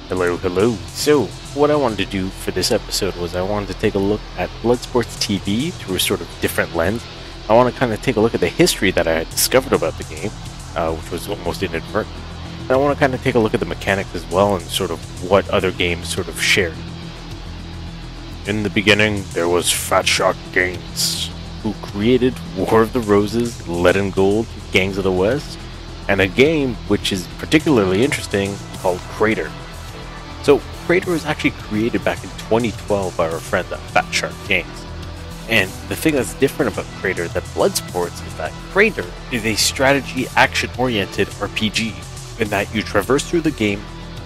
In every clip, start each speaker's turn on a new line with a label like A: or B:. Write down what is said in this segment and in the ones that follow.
A: Hello, hello. So, what I wanted to do for this episode was I wanted to take a look at Bloodsports TV through a sort of different lens. I want to kind of take a look at the history that I had discovered about the game, which was almost inadvertent. And I want to kind of take a look at the mechanics as well and sort of what other games sort of shared. In the beginning, there was Fatshark Games, who created War of the Roses, Lead and Gold, Gangs of the West, and a game which is particularly interesting called Crater. So, Crater was actually created back in 2012 by our friend at Fatshark Games. And the thing that's different about Crater than Bloodsports is that Crater is a strategy action-oriented RPG in that you traverse through the game,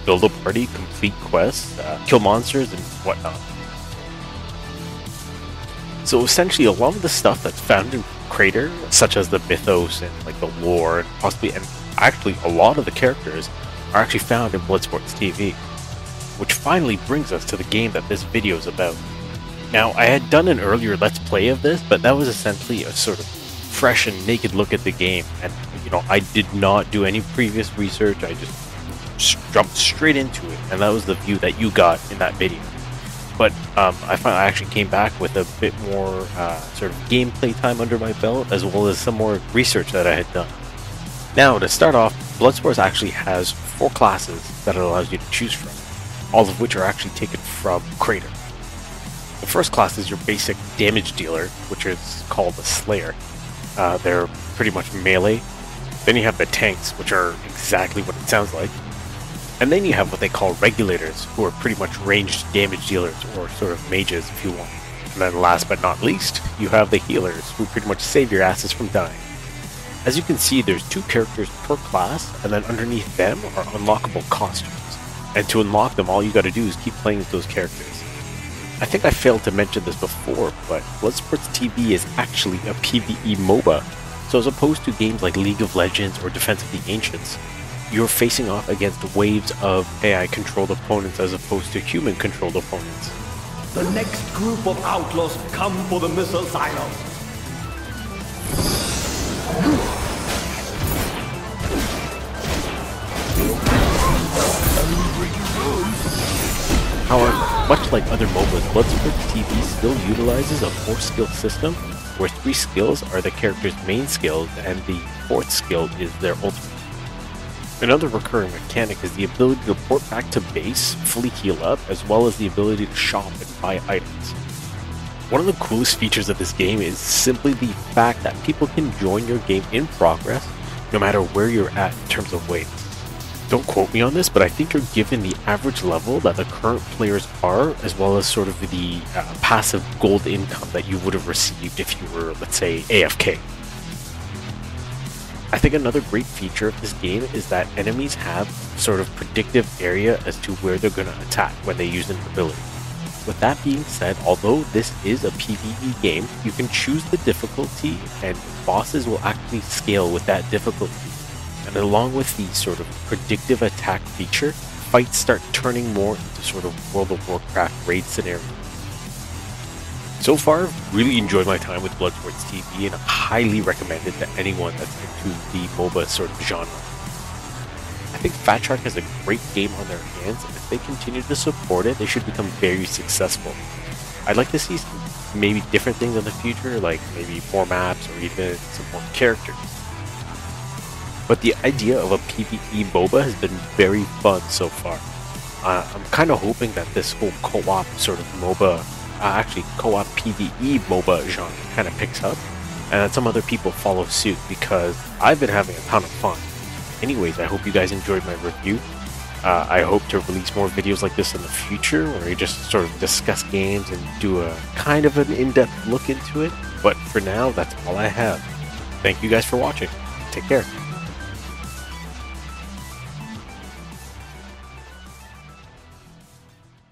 A: build a party, complete quests, kill monsters, and whatnot. So essentially a lot of the stuff that's found in Crater, such as the mythos and like the lore, and actually a lot of the characters are actually found in Bloodsports TV. Which finally brings us to the game that this video is about. Now, I had done an earlier Let's Play of this, but that was essentially a sort of fresh and naked look at the game, and I did not do any previous research. I just jumped straight into it, and that was the view that you got in that video. But I actually came back with a bit more sort of gameplay time under my belt, as well as some more research that I had done. Now, to start off, Bloodsports actually has 4 classes that it allows you to choose from, all of which are actually taken from Crater. The first class is your basic damage dealer, which is called the Slayer. They're pretty much melee. Then you have the tanks, which are exactly what it sounds like. And then you have what they call regulators, who are pretty much ranged damage dealers, or sort of mages if you want. And then last but not least, you have the healers, who pretty much save your asses from dying. As you can see, there's 2 characters per class, and then underneath them are unlockable costumes. And to unlock them, all you gotta do is keep playing as those characters. I think I failed to mention this before, but Bloodsports TV is actually a PvE MOBA. So as opposed to games like League of Legends or Defense of the Ancients, you're facing off against waves of AI-controlled opponents as opposed to human-controlled opponents.
B: The next group of outlaws come for the missile silos.
A: However, much like other MOBAs, Bloodsports TV still utilizes a 4-skill system, where 3 skills are the character's main skills and the 4th skill is their ultimate. Another recurring mechanic is the ability to port back to base, fully heal up, as well as the ability to shop and buy items. One of the coolest features of this game is simply the fact that people can join your game in progress, no matter where you're at in terms of weight. Don't quote me on this, but I think you're given the average level that the current players are, as well as sort of the passive gold income that you would have received if you were, let's say, AFK. I think another great feature of this game is that enemies have sort of predictive area as to where they're going to attack when they use an ability. With that being said, although this is a PvE game, you can choose the difficulty and bosses will actually scale with that difficulty. And along with the sort of predictive attack feature, fights start turning more into sort of World of Warcraft raid scenario. So far, I've really enjoyed my time with Bloodsports TV and I highly recommend it to anyone that's into the MOBA sort of genre. I think Fatshark has a great game on their hands, and if they continue to support it, they should become very successful. I'd like to see some maybe different things in the future, like maybe more maps or even some more characters. But the idea of a PvE MOBA has been very fun so far. I'm kind of hoping that this whole co-op sort of MOBA, co-op PvE MOBA genre kind of picks up, and that some other people follow suit, because I've been having a ton of fun. Anyways, I hope you guys enjoyed my review. I hope to release more videos like this in the future, where we just sort of discuss games and do a kind of an in-depth look into it. But for now, that's all I have. Thank you guys for watching. Take care.